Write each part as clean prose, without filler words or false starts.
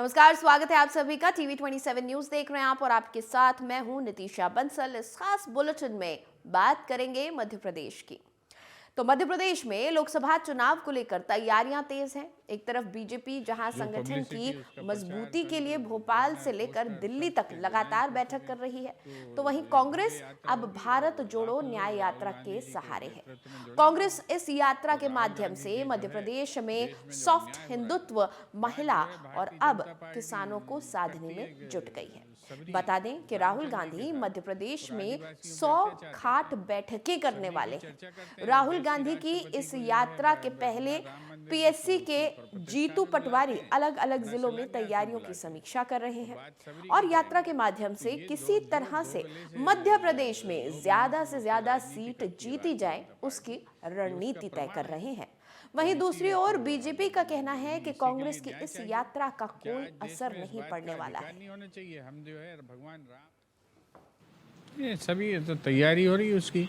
नमस्कार, स्वागत है आप सभी का। टीवी 27 न्यूज देख रहे हैं आप और आपके साथ मैं हूं नितिशा बंसल। इस खास बुलेटिन में बात करेंगे मध्य प्रदेश की। तो मध्य प्रदेश में लोकसभा चुनाव को लेकर तैयारियां तेज हैं। एक तरफ बीजेपी जहां संगठन की मजबूती के लिए भोपाल से लेकर दिल्ली तक लगातार बैठक कर रही है, तो वहीं कांग्रेस अब भारत जोड़ो न्याय यात्रा के सहारे है। कांग्रेस इस यात्रा के माध्यम से मध्य प्रदेश में सॉफ्ट हिंदुत्व, महिला और अब किसानों को साधने में जुट गई है। बता दें कि राहुल गांधी मध्य प्रदेश में 100 खाट बैठकें करने वाले हैं। राहुल गांधी की इस यात्रा के पहले पीएससी के जीतू पटवारी अलग अलग जिलों में तैयारियों की समीक्षा कर रहे हैं और यात्रा के माध्यम से किसी तरह से मध्य प्रदेश में ज्यादा से ज्यादा सीट जीती जाए उसकी रणनीति तय कर रहे हैं। वहीं दूसरी ओर बीजेपी का कहना है कि कांग्रेस की इस यात्रा का कोई असर नहीं पड़ने वाला है। हम जो है भगवान राम, ये सभी तो तैयारी हो रही है उसकी,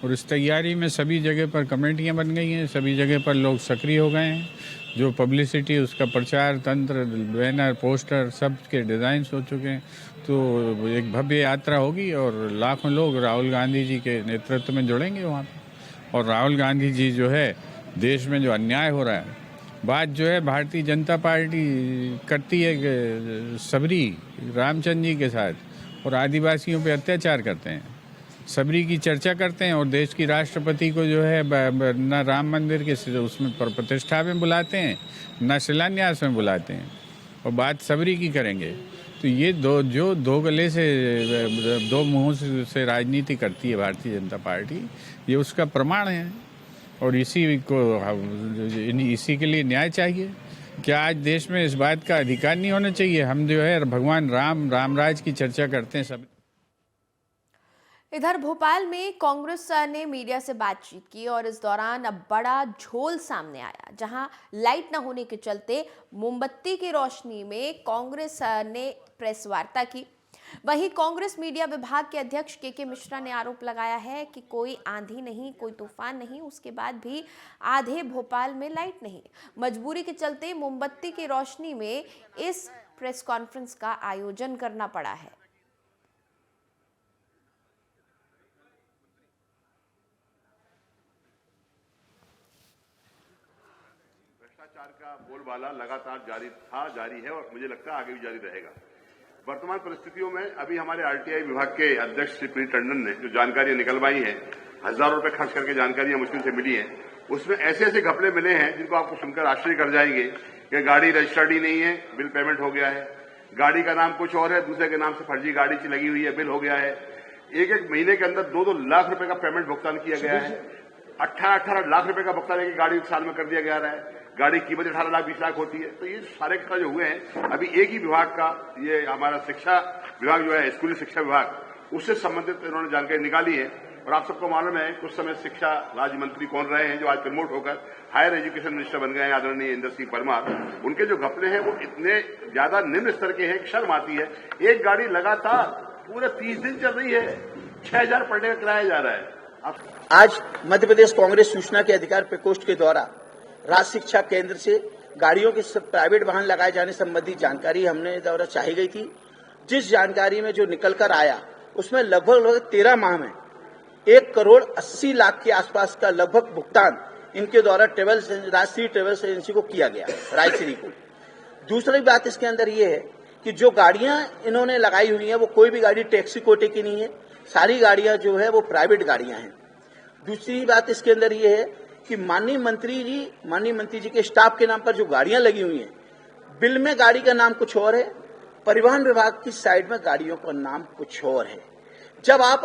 और इस तैयारी में सभी जगह पर कमेटियां बन गई हैं, सभी जगह पर लोग सक्रिय हो गए हैं। जो पब्लिसिटी, उसका प्रचार तंत्र, बैनर, पोस्टर, सब के डिज़ाइन हो चुके हैं। तो एक भव्य यात्रा होगी और लाखों लोग राहुल गांधी जी के नेतृत्व में जुड़ेंगे वहाँ पर। और राहुल गांधी जी जो है, देश में जो अन्याय हो रहा है, बात जो है भारतीय जनता पार्टी करती है कि सबरी रामचंद्र जी के साथ और आदिवासियों पे अत्याचार करते हैं, सबरी की चर्चा करते हैं और देश की राष्ट्रपति को जो है न राम मंदिर के उसमें प्रतिष्ठा में बुलाते हैं, न शिलान्यास में बुलाते हैं, और बात सबरी की करेंगे। तो ये दो गले से, दो मुंह से राजनीति करती है भारतीय जनता पार्टी, ये उसका प्रमाण है। और इसी के लिए न्याय चाहिए। क्या आज देश में इस बात का अधिकार नहीं होना चाहिए? हम जो है भगवान रामराज की चर्चा करते हैं सब। इधर भोपाल में कांग्रेस ने मीडिया से बातचीत की और इस दौरान अब बड़ा झोल सामने आया, जहां लाइट न होने के चलते मोमबत्ती की रोशनी में कांग्रेस ने प्रेस वार्ता की। वहीं कांग्रेस मीडिया विभाग के अध्यक्ष के मिश्रा ने आरोप लगाया है कि कोई आंधी नहीं, कोई तूफान नहीं, उसके बाद भी आधे भोपाल में लाइट नहीं। मजबूरी के चलते मोमबत्ती की रोशनी में इस प्रेस कॉन्फ्रेंस का आयोजन करना पड़ा है। भ्रष्टाचार का बोलबाला लगातार जारी है और मुझे लगता है आगे भी जारी रहेगा। वर्तमान परिस्थितियों में अभी हमारे आरटीआई विभाग के अध्यक्ष श्री प्रीत टंडन ने जो जानकारियां निकलवाई हैं, हजारों रुपए खर्च करके जानकारियां मुश्किल से मिली हैं, उसमें ऐसे ऐसे घपले मिले हैं जिनको आपको सुनकर आश्चर्य कर जाएंगे कि गाड़ी रजिस्टर्ड ही नहीं है, बिल पेमेंट हो गया है, गाड़ी का नाम कुछ और है, दूसरे के नाम से फर्जी गाड़ी लगी हुई है, बिल हो गया है, एक महीने के अंदर 2-2 लाख रुपए का पेमेंट भुगतान किया गया है, 18-18 लाख रुपए का भुगतान एक गाड़ी साल में कर दिया गया है, गाड़ी की कीमत 18 लाख 20 लाख होती है। तो ये सारे का जो हुए हैं, अभी एक ही विभाग का, ये हमारा शिक्षा विभाग जो है, स्कूली शिक्षा विभाग, उससे संबंधित इन्होंने जानकारी निकाली है। और आप सबको मालूम है कुछ समय शिक्षा राज्य मंत्री कौन रहे हैं, जो आज प्रमोट होकर हायर एजुकेशन मिनिस्टर बन गए हैं, आदरणीय इंदर सिंह परमार। उनके जो घपले हैं वो इतने ज्यादा निम्न स्तर के हैं, शर्म आती है। एक गाड़ी लगातार पूरे 30 दिन चल रही है, 6,000 पर डे का किराया जा रहा है। आज मध्य प्रदेश कांग्रेस सूचना के अधिकार प्रकोष्ठ के द्वारा राज्य शिक्षा केंद्र से गाड़ियों के प्राइवेट वाहन लगाए जाने संबंधी जानकारी हमने द्वारा चाही गई थी। जिस जानकारी में जो निकल कर आया, उसमें लगभग 13 माह में 1 करोड़ 80 लाख के आसपास का लगभग भुगतान इनके द्वारा राष्ट्रीय ट्रेवल्स एजेंसी को किया गया, रायश्री को। दूसरी बात इसके अंदर ये है कि जो गाड़ियां इन्होंने लगाई हुई हैं, वो कोई भी गाड़ी टैक्सी कोटे की नहीं है, सारी गाड़ियां जो है वो प्राइवेट गाड़ियां हैं। दूसरी बात इसके अंदर ये है कि माननीय मंत्री जी के स्टाफ के नाम पर जो गाड़ियां लगी हुई हैं, बिल में गाड़ी का नाम कुछ और है, परिवहन विभाग की साइड में गाड़ियों का नाम कुछ और है। जब आप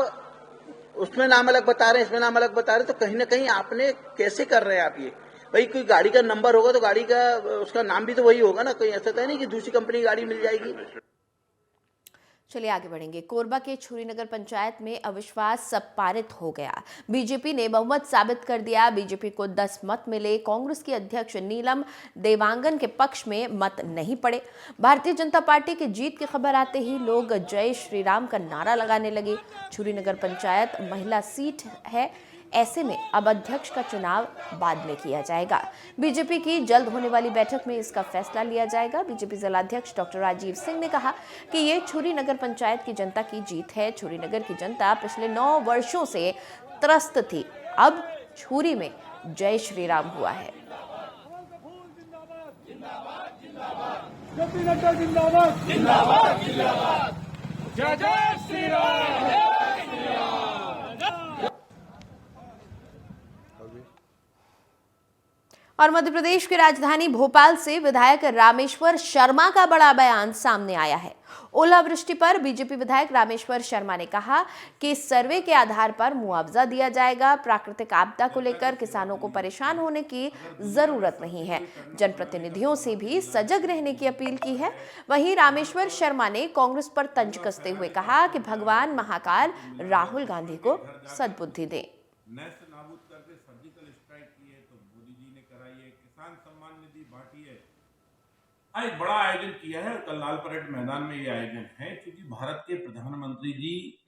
उसमें नाम अलग बता रहे हैं, इसमें नाम अलग बता रहे हैं, तो कहीं ना कहीं आपने कैसे कर रहे हैं आप ये? भाई कोई गाड़ी का नंबर होगा तो गाड़ी का उसका नाम भी तो वही होगा ना, कोई ऐसा तो नहीं कि दूसरी कंपनी की गाड़ी मिल जाएगी। चलिए आगे बढ़ेंगे। कोरबा के छुरीनगर पंचायत में अविश्वास सब पारित हो गया। बीजेपी ने बहुमत साबित कर दिया। बीजेपी को 10 मत मिले। कांग्रेस की अध्यक्ष नीलम देवांगन के पक्ष में मत नहीं पड़े। भारतीय जनता पार्टी की जीत की खबर आते ही लोग जय श्री राम का नारा लगाने लगे। छुरीनगर पंचायत महिला सीट है। ऐसे में अब अध्यक्ष का चुनाव बाद में किया जाएगा। बीजेपी की जल्द होने वाली बैठक में इसका फैसला लिया जाएगा। बीजेपी जिलाध्यक्ष डॉक्टर राजीव सिंह ने कहा कि ये छुरी नगर पंचायत की जनता की जीत है। छुरी नगर की जनता पिछले 9 वर्षों से त्रस्त थी, अब छुरी में जय श्री राम हुआ है। जिंदाबाद जिंदाबाद जिंदाबाद जय जय श्री राम। और मध्य प्रदेश की राजधानी भोपाल से विधायक रामेश्वर शर्मा का बड़ा बयान सामने आया है। ओलावृष्टि पर बीजेपी विधायक रामेश्वर शर्मा ने कहा कि सर्वे के आधार पर मुआवजा दिया जाएगा। प्राकृतिक आपदा को लेकर किसानों को परेशान होने की जरूरत नहीं है। जनप्रतिनिधियों से भी सजग रहने की अपील की है। वहीं रामेश्वर शर्मा ने कांग्रेस पर तंज कसते हुए कहा कि भगवान महाकाल राहुल गांधी को सद्बुद्धि दे। एक बड़ा आयोजन किया है, कल लाल परेड मैदान में ये आयोजन है, क्योंकि भारत के प्रधानमंत्री जी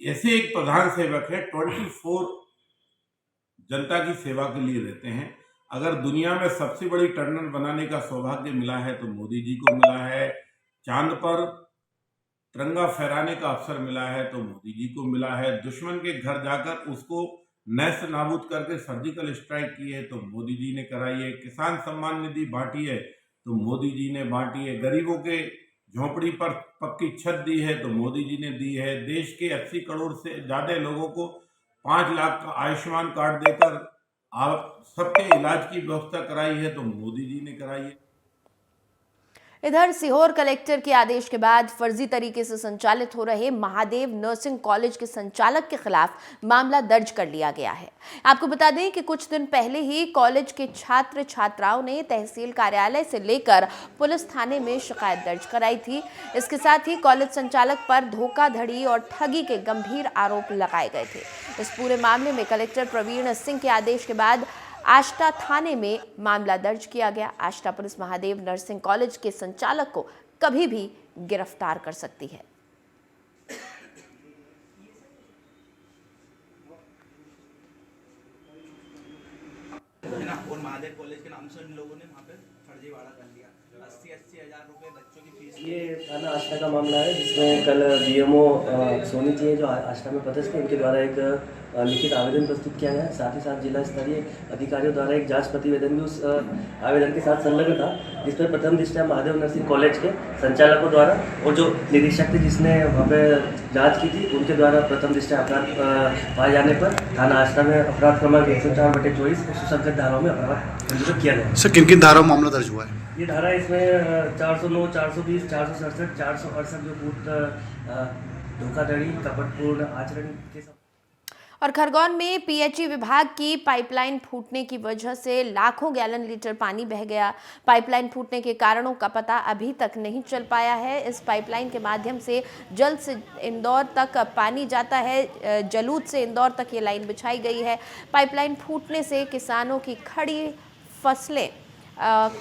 ऐसे एक प्रधान सेवक है, 24 जनता की सेवा के लिए रहते हैं। अगर दुनिया में सबसे बड़ी टर्मिनल बनाने का सौभाग्य मिला है तो मोदी जी को मिला है। चांद पर तिरंगा फहराने का अवसर मिला है तो मोदी जी को मिला है। दुश्मन के घर जाकर उसको नैस्त नाबूद करके सर्जिकल स्ट्राइक की है तो मोदी जी ने कराई है। किसान सम्मान निधि बांटी है तो मोदी जी ने बांटी है। गरीबों के झोंपड़ी पर पक्की छत दी है तो मोदी जी ने दी है। देश के 80 करोड़ से ज्यादा लोगों को 5 लाख का आयुष्मान कार्ड देकर आप सबके इलाज की व्यवस्था कराई है तो मोदी जी ने कराई है। इधर सीहोर कलेक्टर के आदेश के बाद फर्जी तरीके से संचालित हो रहे महादेव नर्सिंग कॉलेज के संचालक के खिलाफ मामला दर्ज कर लिया गया है। आपको बता दें कि कुछ दिन पहले ही कॉलेज के छात्र छात्राओं ने तहसील कार्यालय से लेकर पुलिस थाने में शिकायत दर्ज कराई थी। इसके साथ ही कॉलेज संचालक पर धोखाधड़ी और ठगी के गंभीर आरोप लगाए गए थे। इस पूरे मामले में कलेक्टर प्रवीण सिंह के आदेश के बाद आष्टा थाने में मामला दर्ज किया गया। Ashta police Mahadev nursing college के संचालक को कभी भी गिरफ्तार कर सकती है। और महादेव कॉलेज के नाम से इन लोगों ने वहाँ पे फर्जीवाड़ा कर लिया। 80-80 हज़ार रुपए बच्चों की फीस। ये थाना आष्टा का मामला है, जिसमें कल बीएमओ सोनी जी जो आष्टा में पदस्थ थे, उनके द्वारा एक लिखित आवेदन प्रस्तुत किया गया। साथ ही साथ जिला स्तरीय अधिकारियों द्वारा एक जांच प्रतिवेदन भी उस आवेदन के साथ संलग्न था, जिस पर प्रथम दृष्टया महादेव नर्सिंग कॉलेज के संचालकों द्वारा और जो निरीक्षक थे जिसने वहाँ पे जांच की थी, उनके द्वारा प्रथम दृष्टया अपराध पाए जाने पर थाना आष्टा में अपराध क्रमांक 104/24 सुसंगत धाराओं में अपराध पंजीकृत किया गया। सर, किन किन धाराओं में मामला दर्ज हुआ है? ये धारा इसमें 409, 420, 467, 468 जो कूट धोखाधड़ी कपटपूर्ण आचरण के सब। और खरगोन में पीएचई विभाग की पाइपलाइन फूटने की वजह से लाखों गैलन लीटर पानी बह गया। पाइपलाइन फूटने के कारणों का पता अभी तक नहीं चल पाया है। इस पाइपलाइन के माध्यम से जल्द से इंदौर तक पानी जाता है। जलूद से इंदौर तक ये लाइन बिछाई गई है। पाइपलाइन फूटने से किसानों की खड़ी फसलें,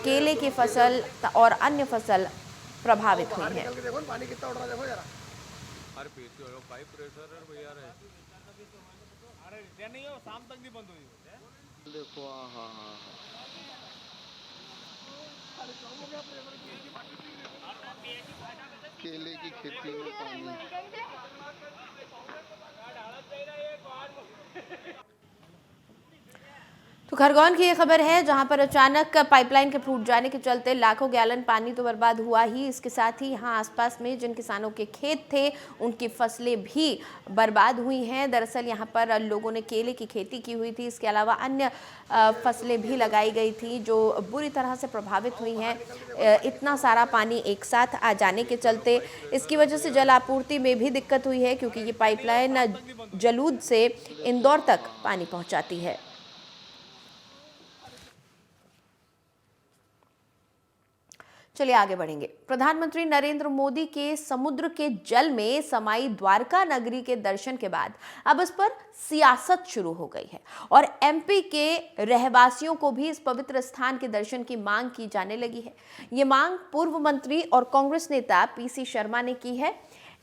केले की फसल और अन्य फसल प्रभावित हुई हैं। नहीं हो, शाम तक नहीं बंद हुई। देखो हाँ केले की खेती में पानी। तो खरगोन की ये खबर है, जहां पर अचानक पाइपलाइन के फूट जाने के चलते लाखों गैलन पानी तो बर्बाद हुआ ही, इसके साथ ही यहां आसपास में जिन किसानों के खेत थे उनकी फसलें भी बर्बाद हुई हैं। दरअसल यहां पर लोगों ने केले की खेती की हुई थी, इसके अलावा अन्य फसलें भी लगाई गई थी जो बुरी तरह से प्रभावित हुई हैं। इतना सारा पानी एक साथ आ जाने के चलते इसकी वजह से जल आपूर्ति में भी दिक्कत हुई है, क्योंकि ये पाइपलाइन जलूद से इंदौर तक पानी पहुँचाती है। चलिए आगे बढ़ेंगे। प्रधानमंत्री नरेंद्र मोदी के समुद्र के जल में समाई द्वारका नगरी के दर्शन के बाद अब इस पर सियासत शुरू हो गई है और एमपी के रहवासियों को भी इस पवित्र स्थान के दर्शन की मांग की जाने लगी है। ये मांग पूर्व मंत्री और कांग्रेस नेता पीसी शर्मा ने की है।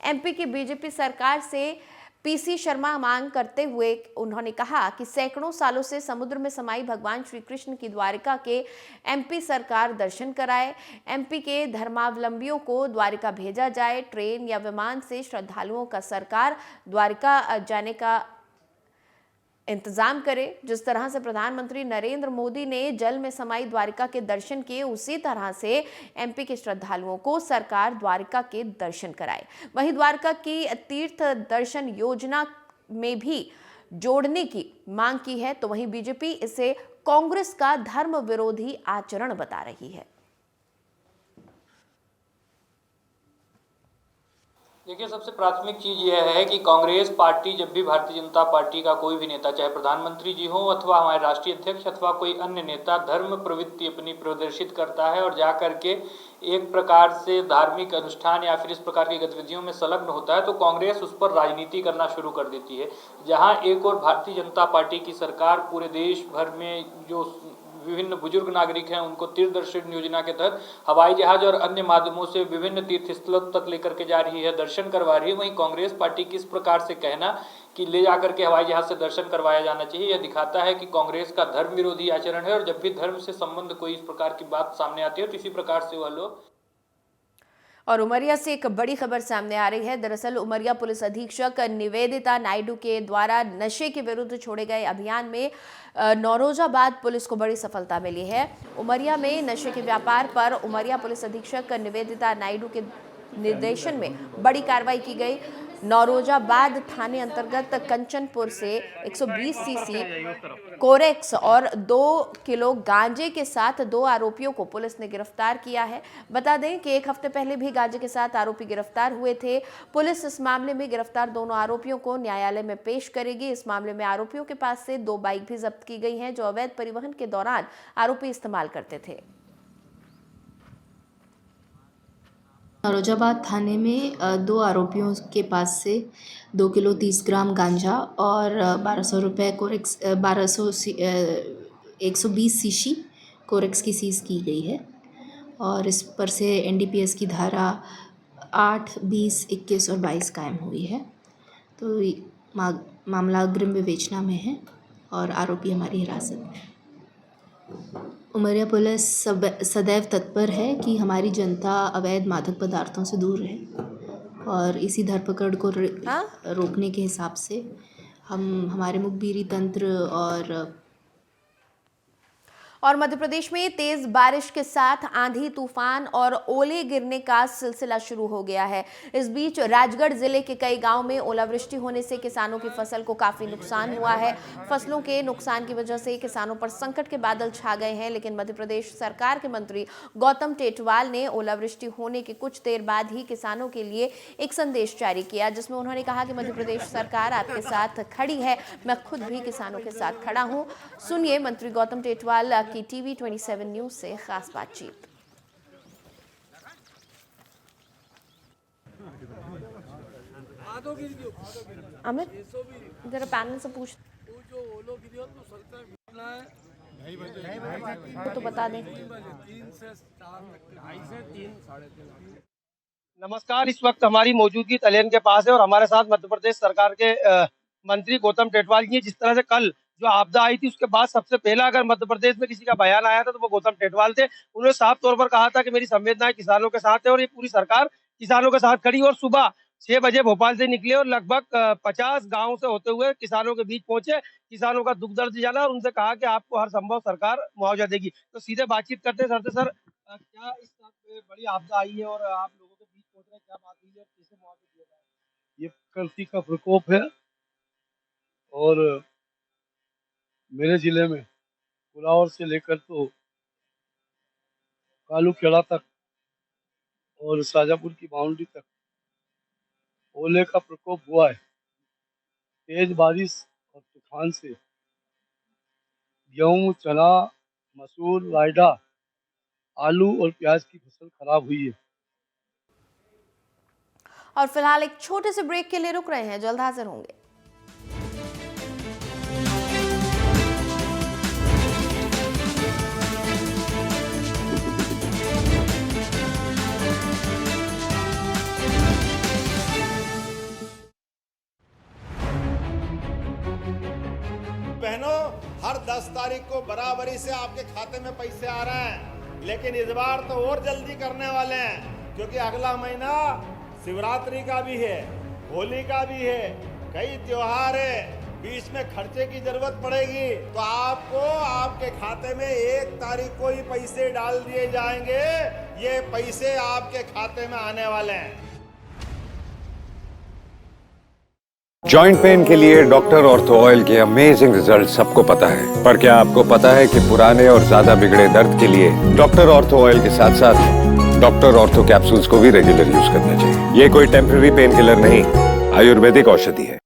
एमपी की बीजेपी सरकार से पीसी शर्मा मांग करते हुए उन्होंने कहा कि सैकड़ों सालों से समुद्र में समाई भगवान श्री कृष्ण की द्वारिका के एमपी सरकार दर्शन कराए। एमपी के धर्मावलंबियों को द्वारिका भेजा जाए। ट्रेन या विमान से श्रद्धालुओं का सरकार द्वारिका जाने का इंतजाम करे। जिस तरह से प्रधानमंत्री नरेंद्र मोदी ने जल में समाई द्वारिका के दर्शन किए, उसी तरह से एमपी के श्रद्धालुओं को सरकार द्वारिका के दर्शन कराए। वहीं द्वारिका की तीर्थ दर्शन योजना में भी जोड़ने की मांग की है, तो वहीं बीजेपी इसे कांग्रेस का धर्म विरोधी आचरण बता रही है। देखिए, सबसे प्राथमिक चीज़ यह है कि कांग्रेस पार्टी जब भी भारतीय जनता पार्टी का कोई भी नेता, चाहे प्रधानमंत्री जी हो अथवा हमारे राष्ट्रीय अध्यक्ष अथवा कोई अन्य नेता, धर्म प्रवृत्ति अपनी प्रदर्शित करता है और जा करके एक प्रकार से धार्मिक अनुष्ठान या फिर इस प्रकार की गतिविधियों में संलग्न होता है, तो कांग्रेस उस पर राजनीति करना शुरू कर देती है। जहाँ एक और भारतीय जनता पार्टी की सरकार पूरे देश भर में जो विभिन्न बुजुर्ग नागरिक हैं उनको तीर्थ दर्शन योजना के तहत हवाई जहाज और अन्य माध्यमों से विभिन्न तीर्थ स्थलों तक लेकर के जा रही है, दर्शन करवा रही है, वहीं कांग्रेस पार्टी किस प्रकार से कहना कि ले जाकर के हवाई जहाज से दर्शन करवाया जाना चाहिए, यह दिखाता है कि कांग्रेस का धर्म विरोधी आचरण है। और जब भी धर्म से संबंध कोई इस प्रकार की बात सामने आती है तो इसी प्रकार से वह लोग। और उमरिया से एक बड़ी खबर सामने आ रही है। दरअसल उमरिया पुलिस अधीक्षक निवेदिता नायडू के द्वारा नशे के विरुद्ध छोड़े गए अभियान में नौरोजाबाद पुलिस को बड़ी सफलता मिली है। उमरिया में नशे के व्यापार पर उमरिया पुलिस अधीक्षक निवेदिता नायडू के निर्देशन में बड़ी कार्रवाई की गई। नौरोजाबाद थाने अंतर्गत कंचनपुर से 120 सीसी कोरेक्स और 2 किलो गांजे के साथ 2 आरोपियों को पुलिस ने गिरफ्तार किया है। बता दें कि एक हफ्ते पहले भी गांजे के साथ आरोपी गिरफ्तार हुए थे। पुलिस इस मामले में गिरफ्तार दोनों आरोपियों को न्यायालय में पेश करेगी। इस मामले में आरोपियों के पास से 2 बाइक भी जब्त की गई हैं, जो अवैध परिवहन के दौरान आरोपी इस्तेमाल करते थे। नौरोजाबाद थाने में 2 आरोपियों के पास से 2 किलो 30 ग्राम गांजा और 1200 रुपये कोरेक्स 120 सीसी कोरेक्स की सीज़ की गई है। और इस पर से एनडीपीएस की धारा 8, 20, 21 और 22 कायम हुई है। तो मामला अग्रिम विवेचना में है और आरोपी हमारी हिरासत में है। उमरिया पुलिस सदैव तत्पर है कि हमारी जनता अवैध मादक पदार्थों से दूर रहे और इसी धरपकड़ को रोकने के हिसाब से हम हमारे मुखबिरी तंत्र और मध्य प्रदेश में तेज बारिश के साथ आंधी तूफान और ओले गिरने का सिलसिला शुरू हो गया है। इस बीच राजगढ़ जिले के कई गांव में ओलावृष्टि होने से किसानों की फसल को काफी नुकसान हुआ है। फसलों के नुकसान की वजह से किसानों पर संकट के बादल छा गए हैं, लेकिन मध्य प्रदेश सरकार के मंत्री गौतम टेटवाल ने ओलावृष्टि होने के कुछ देर बाद ही किसानों के लिए एक संदेश जारी किया, जिसमें उन्होंने कहा कि मध्य प्रदेश सरकार आपके साथ खड़ी है, मैं खुद भी किसानों के साथ खड़ा हूं। सुनिए मंत्री गौतम टेटवाल की टीवी 27 न्यूज से खास बातचीत। अमित जरा पैनल से पूछ तो बता दें। नमस्कार, इस वक्त हमारी मौजूदगी तलेन के पास है और हमारे साथ मध्य प्रदेश सरकार के मंत्री गौतम टेटवाल जी। जिस तरह से कल जो आपदा आई थी उसके बाद सबसे पहला अगर मध्य प्रदेश में किसी का बयान आया था तो वो गौतम टेटवाल थे। उन्होंने साफ तौर पर कहा था कि मेरी संवेदनाएं किसानों के साथ है और ये पूरी सरकार किसानों के साथ खड़ी। और सुबह 6 बजे भोपाल से निकले और लगभग 50 गांव से होते हुए किसानों के बीच पहुंचे, किसानों का दुख दर्द जाना और उनसे कहा कि आपको हर संभव सरकार मुआवजा देगी। तो सीधे बातचीत करते हैं सर से। सर, क्या इस बड़ी आपदा आई है और आप लोगों के बीच पहुंच रहे हैं, क्या बात हुई है और कैसे मुआवजा दिया जाएगा? ये प्रकृति का प्रकोप है और मेरे जिले में कुलावर से लेकर तो कालू खेड़ा तक और शाजापुर की बाउंड्री तक ओले का प्रकोप हुआ है। तेज बारिश और तूफान से गेहूं, चना, मसूर, रायडा, आलू और प्याज की फसल खराब हुई है। और फिलहाल एक छोटे से ब्रेक के लिए रुक रहे हैं, जल्द हाजिर होंगे। 10 तारीख को बराबरी से आपके खाते में पैसे आ रहे हैं, लेकिन इस बार तो और जल्दी करने वाले हैं, क्योंकि अगला महीना शिवरात्रि का भी है, होली का भी है, कई त्योहार है, बीच में खर्चे की जरूरत पड़ेगी। तो आपको आपके खाते में 1 तारीख को ही पैसे डाल दिए जाएंगे। ये पैसे आपके खाते में आने वाले हैं। जॉइंट पेन के लिए डॉक्टर ऑर्थो ऑयल के अमेजिंग रिजल्ट सबको पता है, पर क्या आपको पता है कि पुराने और ज्यादा बिगड़े दर्द के लिए डॉक्टर ऑर्थो ऑयल के साथ साथ डॉक्टर ऑर्थो कैप्सूल्स को भी रेगुलर यूज करना चाहिए। ये कोई टेम्पररी पेन किलर नहीं, आयुर्वेदिक औषधि है।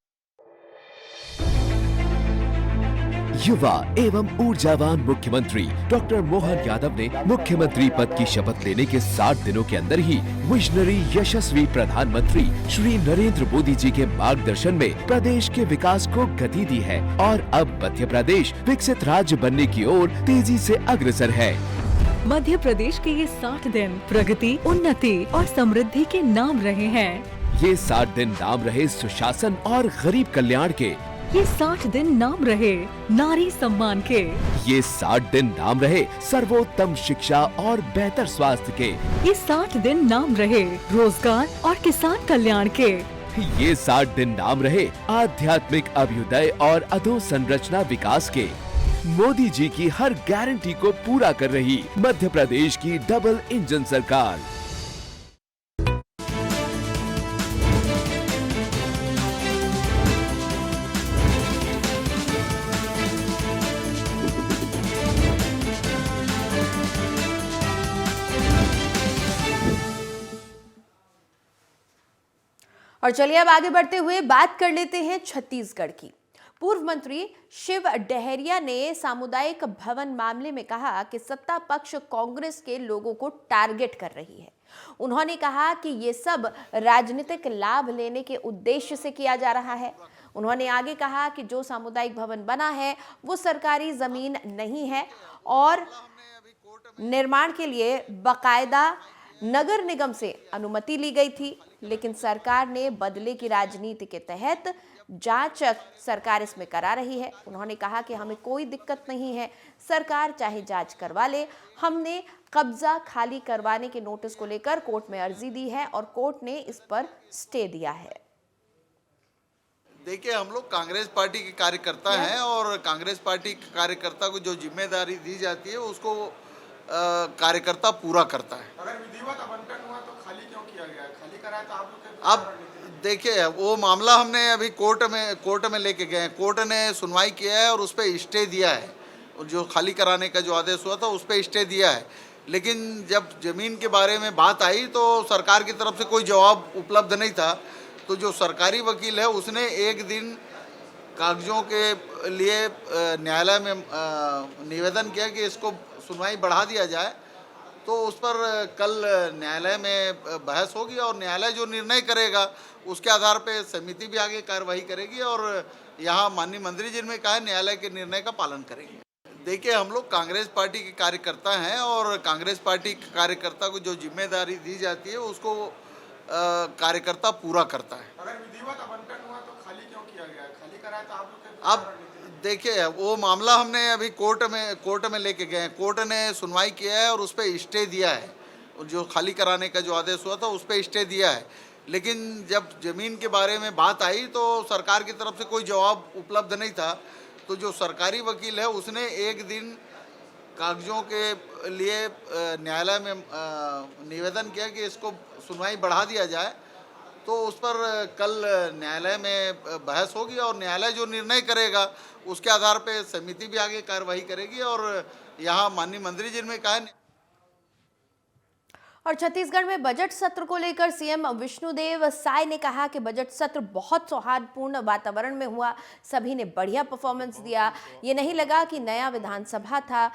युवा एवं ऊर्जावान मुख्यमंत्री डॉक्टर मोहन यादव ने मुख्यमंत्री पद की शपथ लेने के 60 दिनों के अंदर ही विजनरी यशस्वी प्रधानमंत्री श्री नरेंद्र मोदी जी के मार्गदर्शन में प्रदेश के विकास को गति दी है और अब मध्य प्रदेश विकसित राज्य बनने की ओर तेजी से अग्रसर है। मध्य प्रदेश के ये 60 दिन प्रगति, उन्नति और समृद्धि के नाम रहे हैं। ये 60 दिन नाम रहे सुशासन और गरीब कल्याण के। ये 60 दिन नाम रहे नारी सम्मान के। ये 60 दिन नाम रहे सर्वोत्तम शिक्षा और बेहतर स्वास्थ्य के। ये 60 दिन नाम रहे रोजगार और किसान कल्याण के। ये 60 दिन नाम रहे आध्यात्मिक अभ्युदय और अधोसंरचना विकास के। मोदी जी की हर गारंटी को पूरा कर रही मध्य प्रदेश की डबल इंजन सरकार। और चलिए अब आगे बढ़ते हुए बात कर लेते हैं छत्तीसगढ़ की। पूर्व मंत्री शिव डहरिया ने सामुदायिक भवन मामले में कहा कि सत्ता पक्ष कांग्रेस के लोगों को टारगेट कर रही है। उन्होंने कहा कि ये सब राजनीतिक लाभ लेने के उद्देश्य से किया जा रहा है। उन्होंने आगे कहा कि जो सामुदायिक भवन बना है वो सरकारी जमीन नहीं है और निर्माण के लिए बकायदा नगर निगम से अनुमति ली गई थी, लेकिन सरकार ने बदले की राजनीति के तहत जांच सरकार इसमें करा रही है। उन्होंने कहा कि हमें कोई दिक्कत नहीं है, सरकार चाहे जांच करवा ले। हमने कब्जा खाली करवाने के नोटिस को लेकर कोर्ट में अर्जी दी है और कोर्ट ने इस पर स्टे दिया है। देखिए, हम लोग कांग्रेस पार्टी के कार्यकर्ता हैं और कांग्रेस पार्टी के कार्यकर्ता को जो जिम्मेदारी दी जाती है उसको कार्यकर्ता पूरा करता है। अगर विधिवत आवंटन हुआ तो खाली क्यों किया गया? खाली कराया तो आप लोग। अब देखिए, वो मामला हमने अभी कोर्ट में लेके गए हैं। कोर्ट ने सुनवाई किया है और उस पर स्टे दिया है। जो खाली कराने का जो आदेश हुआ था उस पर स्टे दिया है, लेकिन जब जमीन के बारे में बात आई तो सरकार की तरफ से कोई जवाब उपलब्ध नहीं था। तो जो सरकारी वकील है उसने एक दिन कागजों के लिए न्यायालय में निवेदन किया कि इसको सुनवाई बढ़ा दिया जाए। तो उस पर कल न्यायालय में बहस होगी और न्यायालय जो निर्णय करेगा उसके आधार पे समिति भी आगे कार्रवाई करेगी और यहाँ माननीय मंत्री जी ने कहा न्यायालय के निर्णय का पालन करेंगे। देखिए, हम लोग कांग्रेस पार्टी के कार्यकर्ता हैं और कांग्रेस पार्टी के कार्यकर्ता को जो जिम्मेदारी दी जाती है उसको कार्यकर्ता पूरा करता है। अगर विधिवत आवंटन हुआ तो खाली क्यों किया गया? खाली कराया तो आप लोग। अब देखिए, वो मामला हमने अभी कोर्ट में लेके गए हैं। कोर्ट ने सुनवाई किया है और उस पर स्टे दिया है। जो खाली कराने का जो आदेश हुआ था उस पर स्टे दिया है, लेकिन जब जमीन के बारे में बात आई तो सरकार की तरफ से कोई जवाब उपलब्ध नहीं था। तो जो सरकारी वकील है उसने एक दिन कागजों के लिए न्यायालय में निवेदन किया कि इसको सुनवाई बढ़ा दिया जाए। तो उस पर कल न्यायालय में बहस होगी और न्यायालय जो निर्णय करेगा उसके आधार पे समिति भी आगे कार्रवाई करेगी और यहाँ माननीय मंत्री जी ने कहा। और छत्तीसगढ़ में बजट सत्र को लेकर सीएम विष्णुदेव साय ने कहा कि बजट सत्र बहुत सौहार्दपूर्ण वातावरण में हुआ, सभी ने बढ़िया परफॉर्मेंस दिया। ये नहीं लगा कि नया विधानसभा था,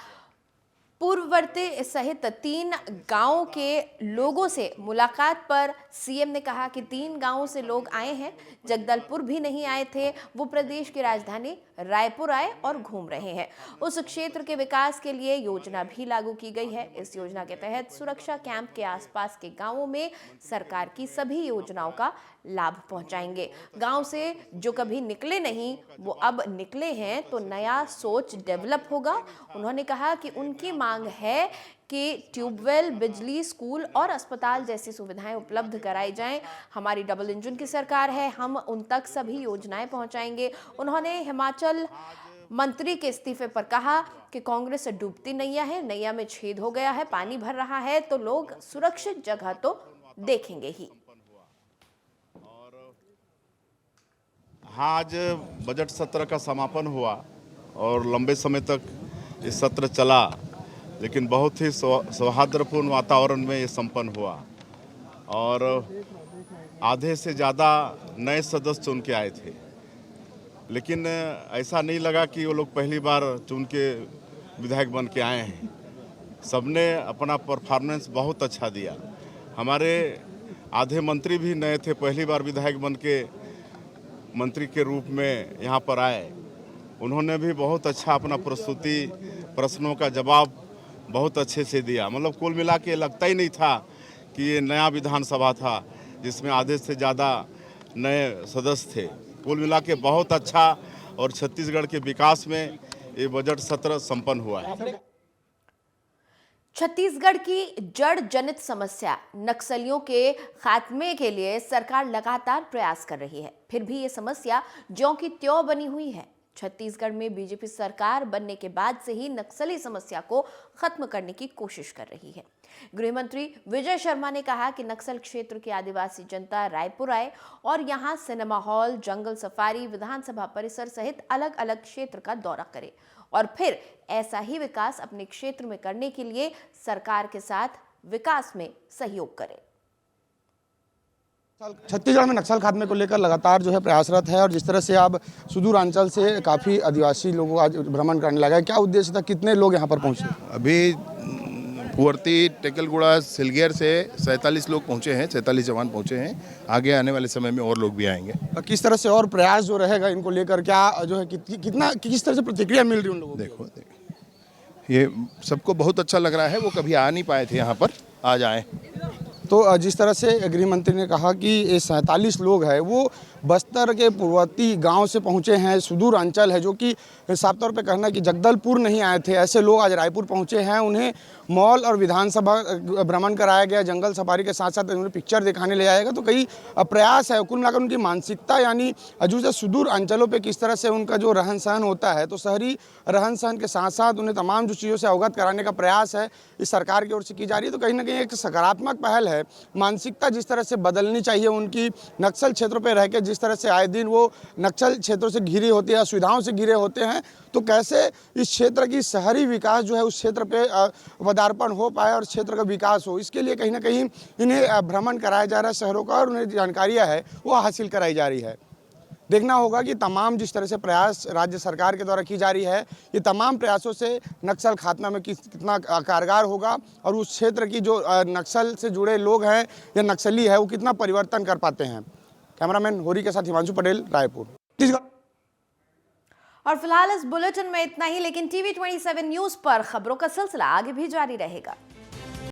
पूर्ववर्ती सहित 3 गांवों के लोगों से मुलाकात पर सीएम ने कहा कि 3 गांवों से लोग आए हैं, जगदलपुर भी नहीं आए थे, वो प्रदेश की राजधानी रायपुर आए और घूम रहे हैं। उस क्षेत्र के विकास के लिए योजना भी लागू की गई है। इस योजना के तहत सुरक्षा कैंप के आसपास के गांवों में सरकार की सभी योजनाओं का लाभ पहुंचाएंगे। गांव से जो कभी निकले नहीं वो अब निकले हैं, तो नया सोच डेवलप होगा। उन्होंने कहा कि उनकी मांग है कि ट्यूबवेल, बिजली, स्कूल और अस्पताल जैसी सुविधाएं उपलब्ध कराई जाएं। हमारी डबल इंजन की सरकार है, हम उन तक सभी योजनाएं पहुंचाएंगे। उन्होंने हिमाचल मंत्री के इस्तीफे पर कहा कि कांग्रेस डूबती नैया है, नैया में छेद हो गया है, पानी भर रहा है तो लोग सुरक्षित जगह तो देखेंगे ही। हाँ, आज बजट सत्र का समापन हुआ और लंबे समय तक ये सत्र चला, लेकिन बहुत ही सौहार्दपूर्ण वातावरण में ये संपन्न हुआ और आधे से ज़्यादा नए सदस्य चुन के आए थे। लेकिन ऐसा नहीं लगा कि वो लोग पहली बार चुन के विधायक बन के आए हैं। सबने अपना परफॉर्मेंस बहुत अच्छा दिया। हमारे आधे मंत्री भी नए थे, पहली बार विधायक बन के मंत्री के रूप में यहाँ पर आए। उन्होंने भी बहुत अच्छा अपना प्रस्तुति, प्रश्नों का जवाब बहुत अच्छे से दिया। मतलब कुल मिला के लगता ही नहीं था कि ये नया विधानसभा था जिसमें आधे से ज़्यादा नए सदस्य थे। कुल मिला के बहुत अच्छा और छत्तीसगढ़ के विकास में ये बजट सत्र संपन्न हुआ है। छत्तीसगढ़ की जड़ जनित समस्या नक्सलियों के खात्मे के लिए सरकार लगातार प्रयास कर रही है, फिर भी ये समस्या ज्यों की त्यों बनी हुई है। छत्तीसगढ़ में बीजेपी सरकार बनने के बाद से ही नक्सली समस्या को खत्म करने की कोशिश कर रही है। गृह मंत्री विजय शर्मा ने कहा कि नक्सल क्षेत्र की आदिवासी जनता रायपुर आए और यहां सिनेमा हॉल, जंगल सफारी, विधानसभा परिसर सहित अलग अलग क्षेत्र का दौरा करे और फिर ऐसा ही विकास अपने क्षेत्र में करने के लिए सरकार के साथ विकास में सहयोग करे। छत्तीसगढ़ में नक्सल खात्मे को लेकर लगातार जो है प्रयासरत है और जिस तरह से अब सुदूरांचल से काफ़ी आदिवासी लोगों आज भ्रमण करने लगा है, क्या उद्देश्य था, कितने लोग यहाँ पर पहुँचे? अभी पुवर्ती, टेकलगुड़ा, सिलगेर से 47 लोग पहुँचे हैं, 47 जवान पहुँचे हैं। आगे आने वाले समय में और लोग भी आएंगे। किस तरह से और प्रयास जो रहेगा इनको लेकर, क्या जो है कितना किस तरह से प्रतिक्रिया मिल रही है उन लोगों को? देखो ये सबको बहुत अच्छा लग रहा है। वो कभी आ नहीं पाए थे यहाँ पर, आज आए। तो जिस तरह से गृह मंत्री ने कहा कि ये 47 लोग हैं वो बस्तर के पूर्ववर्ती गांव से पहुंचे हैं, सुदूर अंचल है, जो कि साफ तौर पे कहना है कि जगदलपुर नहीं आए थे। ऐसे लोग आज रायपुर पहुंचे हैं। उन्हें मॉल और विधानसभा भ्रमण कराया गया, जंगल सफारी के साथ साथ उन्हें पिक्चर दिखाने ले जाएगा। तो कई प्रयास है। कुल मिलाकर उनकी मानसिकता यानी जो सुदूर अंचलों पर किस तरह से उनका जो रहन सहन होता है, तो शहरी रहन सहन के साथ साथ उन्हें तमाम जो चीज़ों से अवगत कराने का प्रयास है इस सरकार की ओर से की जा रही है। तो कहीं ना कहीं एक सकारात्मक पहल है। मानसिकता जिस तरह से बदलनी चाहिए उनकी, नक्सल क्षेत्रों पर रह के जिस तरह से आए दिन वो नक्सल क्षेत्रों से घिरी होती है, असुविधाओं से घिरे होते हैं, तो कैसे इस क्षेत्र की शहरी विकास जो है उस क्षेत्र पे पदार्पण हो पाए और क्षेत्र का विकास हो, इसके लिए कहीं ना कहीं इन्हें भ्रमण कराया जा रहा है शहरों का और उन्हें जानकारियाँ है वो हासिल कराई जा रही है। देखना होगा कि तमाम जिस तरह से प्रयास राज्य सरकार के द्वारा की जा रही है, ये तमाम प्रयासों से नक्सल खात्मा में कितना कारगर होगा और उस क्षेत्र की जो नक्सल से जुड़े लोग हैं या नक्सली है वो कितना परिवर्तन कर पाते हैं। कैमरामैन होरी के साथ हिमांशु पटेल, रायपुर। और फिलहाल इस बुलेटिन में इतना ही, लेकिन TV27 न्यूज पर खबरों का सिलसिला आगे भी जारी रहेगा।